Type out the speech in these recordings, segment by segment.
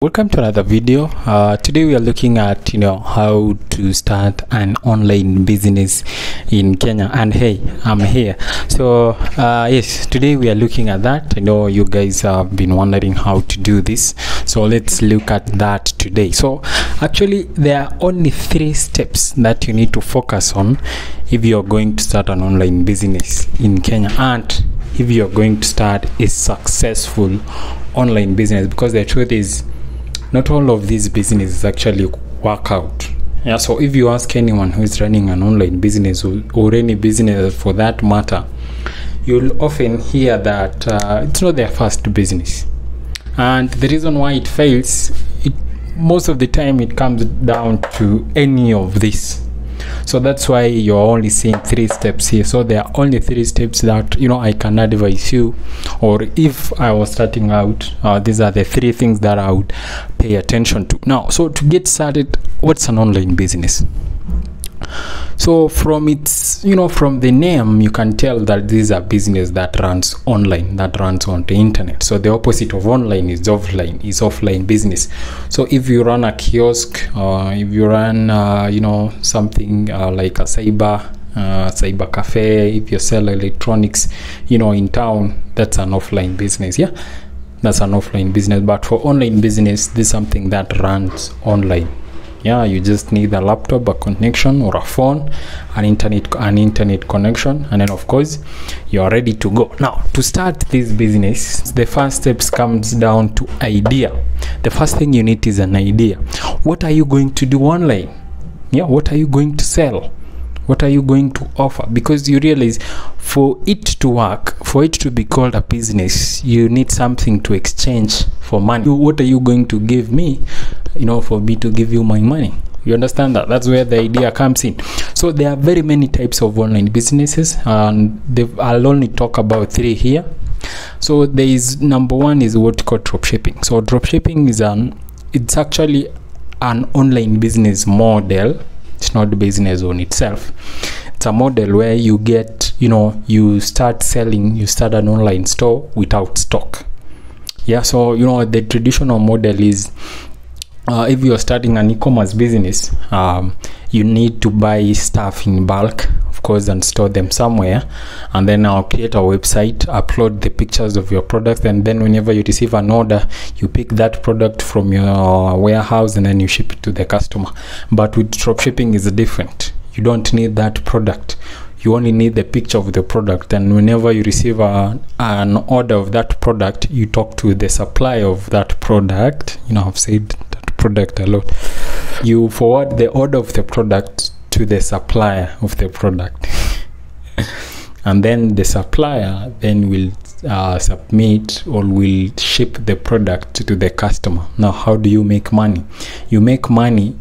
Welcome to another video. Today we are looking at how to start an online business in Kenya, and hey, I'm here. So yes, today we are looking at that. I know you guys have been wondering how to do this, so let's look at that today. So actually there are only 3 steps that you need to focus on if you're going to start an online business in Kenya, and if you're going to start a successful online business, because the truth is not all of these businesses actually work out. Yeah, so if you ask anyone who is running an online business or any business for that matter, you'll often hear that it's not their first business, and the reason why it fails, most of the time it comes down to any of this. So that's why you're only seeing 3 steps here. So there are only 3 steps that I can advise you, or if I was starting out, these are the 3 things that I would pay attention to. Now, so to get started, what's an online business? So from its from the name, you can tell that this is a business that runs online, that runs on the internet. So the opposite of online is offline business. So if you run a kiosk, if you run something like a cyber cafe, if you sell electronics in town, that's an offline business. Yeah, that's an offline business. But for online business, this is something that runs online. Yeah, you just need a laptop, a connection, or a phone, an internet connection, and then of course you're ready to go. Now, to start this business, the first steps comes down to idea. The first thing you need is an idea. What are you going to do online? Yeah, what are you going to sell? What are you going to offer? Because you realize, for it to work, for it to be called a business, you need something to exchange for money. What are you going to give me, for me to give you my money? You understand that? That's where the idea comes in. So there are very many types of online businesses, and I'll only talk about 3 here. So there is, number 1 is what you call dropshipping. So dropshipping it's actually an online business model. It's not business on itself. It's a model where you get, you start selling, you start an online store without stock. Yeah, so the traditional model is, if you're starting an e-commerce business, you need to buy stuff in bulk, of course, and store them somewhere, and then I'll create a website, upload the pictures of your product, and then whenever you receive an order, you pick that product from your warehouse and then you ship it to the customer. But with dropshipping is different. You don't need that product. You only need the picture of the product, and whenever you receive an order of that product, you talk to the supplier of that product. I've said that product a lot. You forward the order of the product to the supplier of the product and then the supplier then will submit or will ship the product to the customer. Now, how do you make money? You make money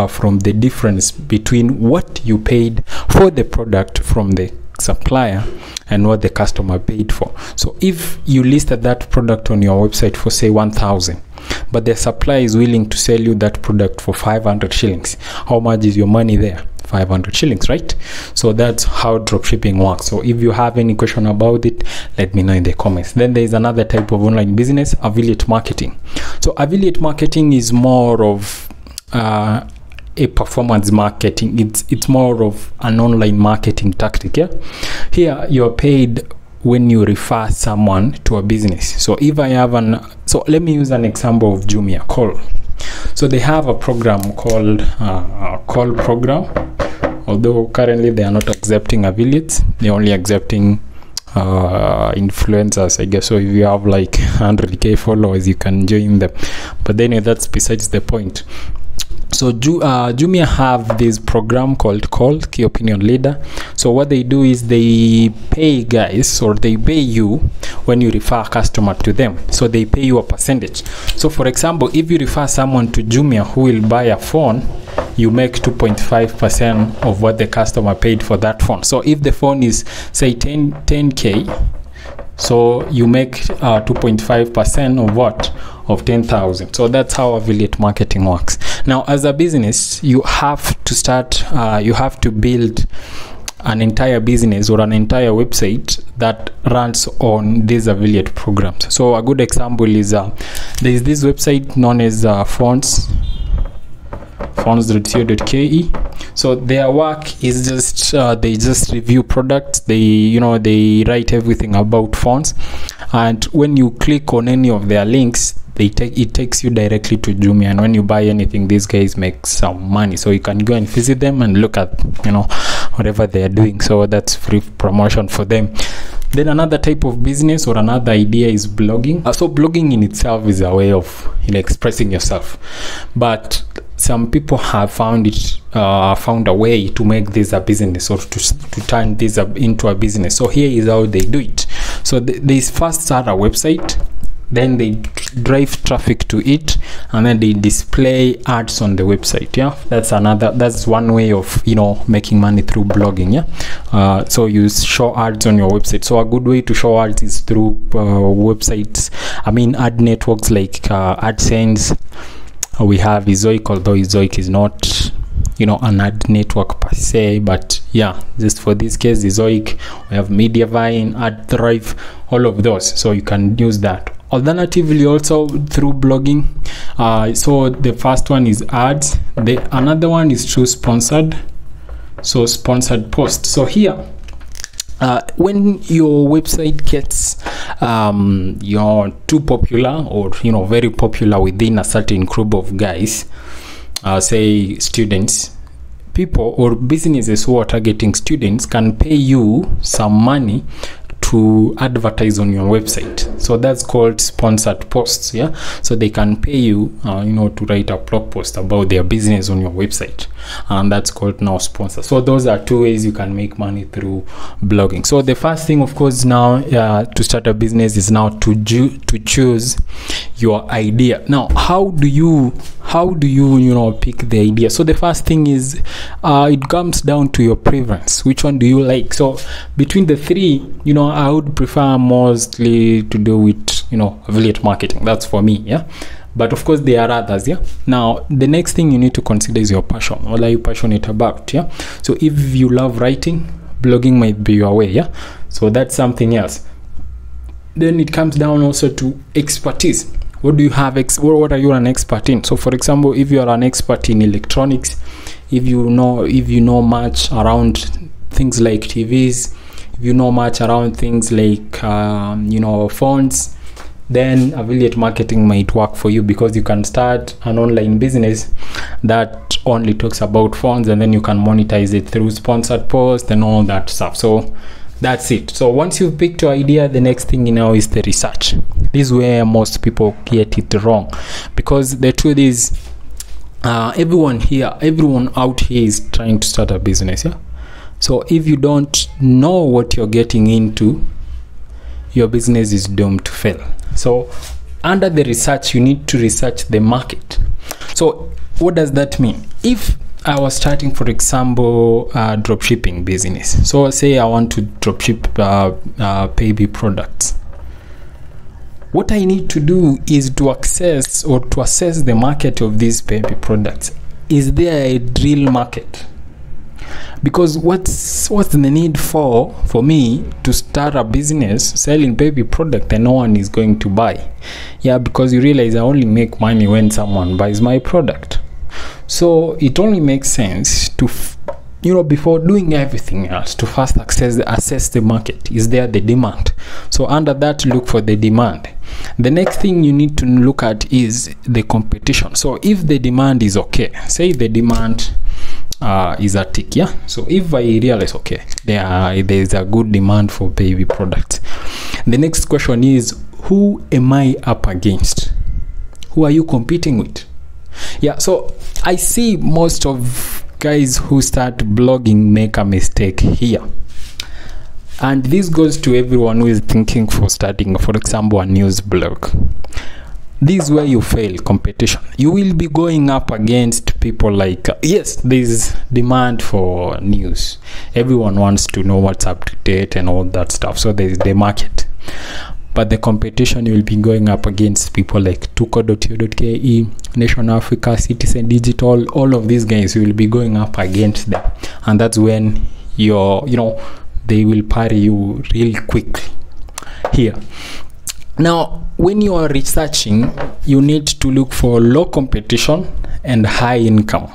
from the difference between what you paid for the product from the supplier and what the customer paid for. So if you listed that product on your website for, say, 1,000, but the supplier is willing to sell you that product for 500 shillings, how much is your money there? 500 shillings, right? So that's how dropshipping works. So if you have any question about it, let me know in the comments. Then there is another type of online business, affiliate marketing. So affiliate marketing is more of a performance marketing. It's more of an online marketing tactic. Yeah, here you're paid when you refer someone to a business. So if I have so let me use an example of Jumia Call. So they have a program called Call program, although currently they are not accepting affiliates. They're only accepting influencers, I guess. So if you have like 100k followers, you can join them, but then that's besides the point. So Jumia have this program called Call, Key Opinion Leader. So what they do is they pay guys, or they pay you when you refer a customer to them. So they pay you a percentage. So for example, if you refer someone to Jumia who will buy a phone, you make 2.5% of what the customer paid for that phone. So if the phone is, say, 10k, so you make 2.5% of what? Of 10,000. So that's how affiliate marketing works. Now, as a business, you have to start, you have to build an entire business or an entire website that runs on these affiliate programs. So a good example is there is this website known as fonts.co.ke. so their work is just they just review products, they write everything about fonts, and when you click on any of their links, it takes you directly to Jumia, and when you buy anything, these guys make some money. So you can go and visit them and look at whatever they are doing. So that's free promotion for them. Then another type of business or another idea is blogging. So blogging in itself is a way of expressing yourself, but some people have found a way to make this a business, or to turn this into a business. So here is how they do it. So they first start a website, then they drive traffic to it, and then they display ads on the website. That's one way of making money through blogging. So you show ads on your website. So a good way to show ads is through websites, ad networks like AdSense. We have Ezoic, although Ezoic is not an ad network per se, but just for this case, Ezoic. We have Mediavine, AdThrive, all of those, so you can use that. Alternatively, also through blogging, so the first one is ads, another one is through sponsored posts. So here, when your website gets too popular, or very popular within a certain group of guys, say students, people or businesses who are targeting students can pay you some money to advertise on your website. So that's called sponsored posts. So they can pay you to write a blog post about their business on your website, and that's called now sponsor. So those are two ways you can make money through blogging. So the first thing, of course, now to start a business is now to choose your idea. Now how do you pick the idea? So the first thing is it comes down to your preference. Which one do you like? So between the three, I would prefer mostly to do with affiliate marketing. That's for me. But of course there are others. Now the next thing you need to consider is your passion. What are you passionate about? So if you love writing, blogging might be your way. So that's something else. Then it comes down also to expertise. What do you have? What are you an expert in? So for example, if you are an expert in electronics, if you know much around things like TVs, if you know much around things like phones, then affiliate marketing might work for you, because you can start an online business that only talks about phones, and then you can monetize it through sponsored posts and all that stuff. So that's it. So once you've picked your idea, the next thing is the research. This is where most people get it wrong, because the truth is everyone out here is trying to start a business. So if you don't know what you're getting into, your business is doomed to fail. So under the research, you need to research the market. So what does that mean? If I was starting, for example, a dropshipping business, so say I want to dropship baby products, what I need to do is to assess the market of these baby products. Is there a real market? Because what's the need for me to start a business selling baby product and no one is going to buy? Because you realize I only make money when someone buys my product. So it only makes sense to before doing everything else, to first assess the market. Is there the demand? So under that, look for the demand. The next thing you need to look at is the competition. So if the demand is okay, say the demand is a tick. So if I realize there is a good demand for baby products, the next question is, who am I up against? Who are you competing with? So I see most of guys who start blogging make a mistake here, and this goes to everyone who is thinking for starting, for example, a news blog. This is where you fail. Competition. You will be going up against people like yes, there's demand for news, everyone wants to know what's up to date and all that stuff, so there's the market. But the competition, you will be going up against people like tuko.co.ke, Nation Africa, Citizen Digital, all of these guys, you will be going up against them. And that's when they will parry you really quickly here. Now, when you are researching, you need to look for low competition and high income.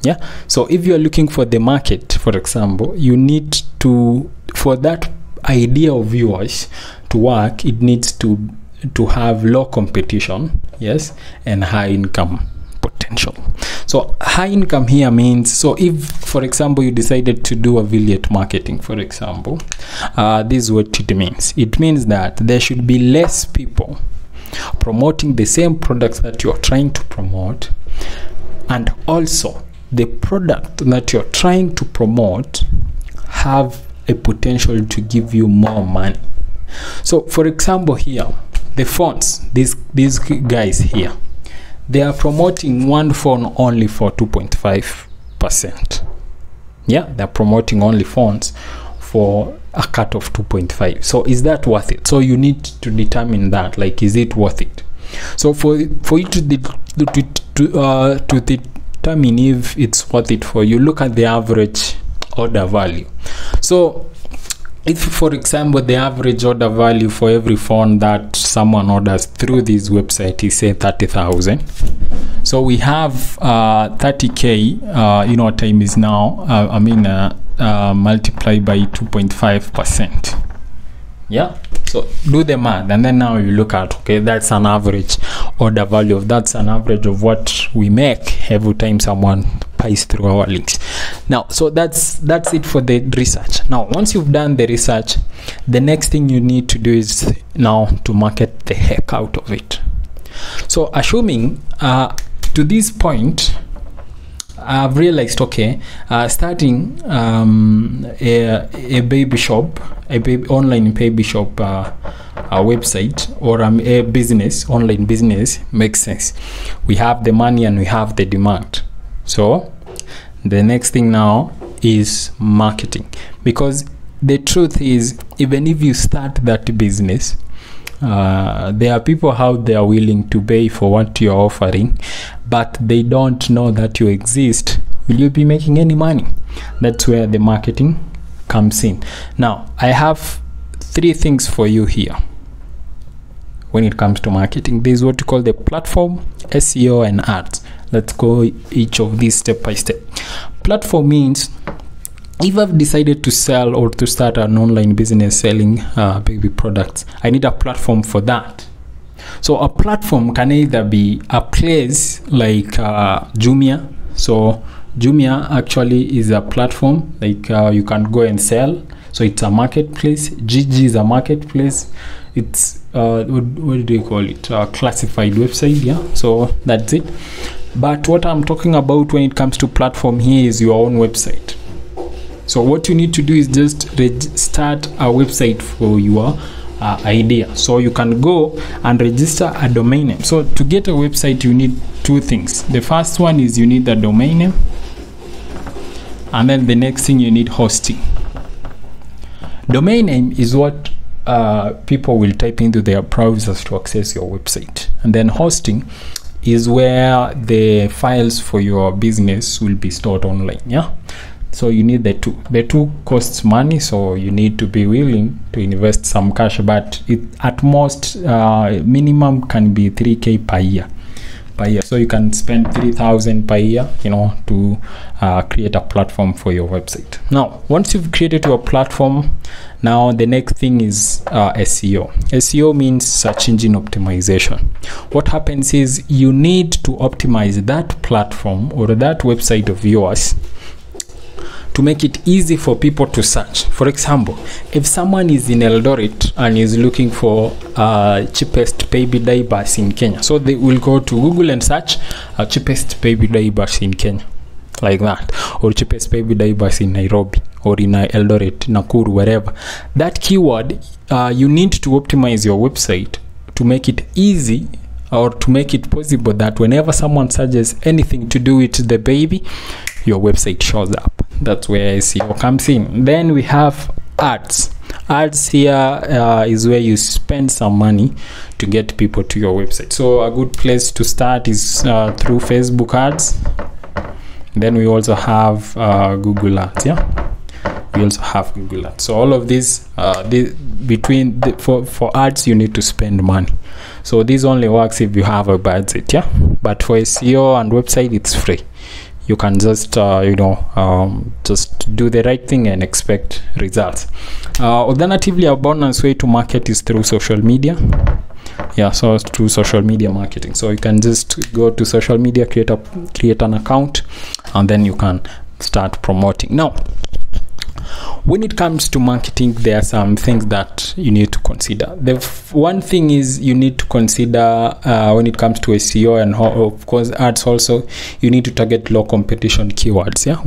Yeah. So if you are looking for the market, for example, you need to, for that idea of yours to work, it needs to have low competition, yes, and high income potential. So high income here means, so if, for example, you decided to do affiliate marketing, for example, this is what it means. It means that there should be less people promoting the same products that you're trying to promote, and also the product that you're trying to promote have a potential to give you more money. So for example, here the phones, these guys here, they are promoting one phone only for 2.5%. Yeah, they're promoting only phones for a cut of 2.5. So is that worth it? So you need to determine that, like, is it worth it? So for you to determine if it's worth it for you, look at the average order value. So if, for example, the average order value for every phone that someone orders through this website is, say, 30,000. So we have 30K, you know what time is now, multiply by 2.5%. Yeah. So do the math, and then now you look at, okay, that's an average order value. That's an average of what we make every time someone buys through our links. Now, so that's it for the research. Now, once you've done the research, the next thing you need to do is now to market the heck out of it. So assuming to this point, I've realized, okay, starting a baby shop, online baby shop a website, or a business, online business, makes sense. We have the money and we have the demand. So the next thing now is marketing, because the truth is, even if you start that business, there are people out there willing to pay for what you're offering, but they don't know that you exist. Will you be making any money? That's where the marketing comes in. Now, I have 3 things for you here when it comes to marketing. This is what you call the platform, SEO, and ads. Let's go each of these step by step. Platform means, if I've decided to sell or to start an online business selling baby products, I need a platform for that. So a platform can either be a place like Jumia. So Jumia actually is a platform, like you can go and sell. So it's a marketplace. Gigi is a marketplace. It's what do you call it? A classified website. Yeah. So that's it. But what I'm talking about when it comes to platform here is your own website. So what you need to do is just start a website for your idea. So you can go and register a domain name. So to get a website, you need 2 things. The first one is you need the domain name, and then the next thing you need hosting. Domain name is what people will type into their browsers to access your website, and then hosting is where the files for your business will be stored online. Yeah. So you need the 2. The 2 costs money, so you need to be willing to invest some cash, but it at most minimum can be 3K per year. So you can spend 3,000 per year, to create a platform for your website. Now, once you've created your platform, now the next thing is SEO. SEO means search engine optimization. What happens is you need to optimize that platform or that website of yours to make it easy for people to search. For example, if someone is in Eldoret and is looking for cheapest baby diapers in Kenya, so they will go to Google and search cheapest baby diapers in Kenya, like that, or cheapest baby diapers in Nairobi, or in Eldoret, Nakuru, wherever. That keyword, you need to optimize your website to make it easy, or to make it possible that whenever someone searches anything to do with the baby, your website shows up. That's where SEO comes in. Then we have ads. Ads here is where you spend some money to get people to your website. So a good place to start is through Facebook ads. Then we also have Google ads. Yeah. we also have Google Ads. So all of these for ads you need to spend money. So this only works if you have a budget, yeah. But for SEO and website, it's free. You can just just do the right thing and expect results. Alternatively, a bonus way to market is through social media. Yeah, so through social media marketing. So you can just go to social media, create an account, and then you can start promoting. Now, when it comes to marketing, there are some things that you need to consider. The one thing is you need to consider when it comes to SEO and of course ads also, you need to target low competition keywords. Yeah,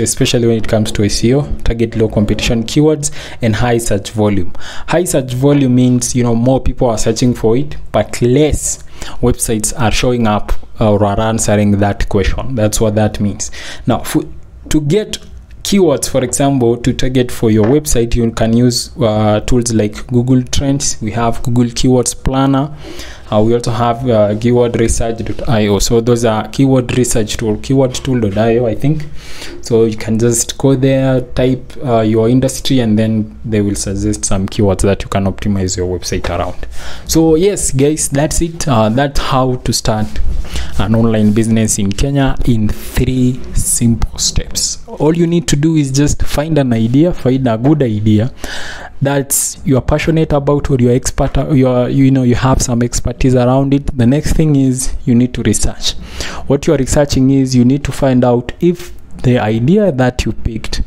especially when it comes to SEO, target low competition keywords and high search volume. High search volume means more people are searching for it, but less websites are showing up or are answering that question. That's what that means. Now, to get keywords, for example, to target for your website, you can use tools like Google Trends. We have Google Keywords Planner. We also have keywordresearch.io. So those are keyword research tool, keywordtool.io, I think. So you can just go there, type your industry, and then they will suggest some keywords that you can optimize your website around. So yes, guys, that's it. That's how to start an online business in Kenya in 3 simple steps. All you need to do is just find an idea, find a good idea that you are passionate about, or you're expert, you have some expertise around it. The next thing is you need to research. What you are researching is you need to find out if the idea that you picked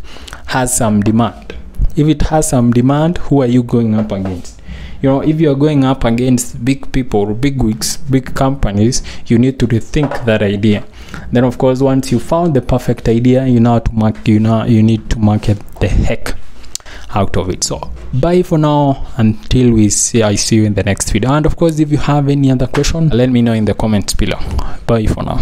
has some demand. If it has some demand, who are you going up against? If you are going up against big people, big wigs, big companies, you need to rethink that idea. Then of course, once you found the perfect idea, you need to market the heck out of it. So bye for now, until I see you in the next video. And of course, if you have any other question, let me know in the comments below. Bye for now.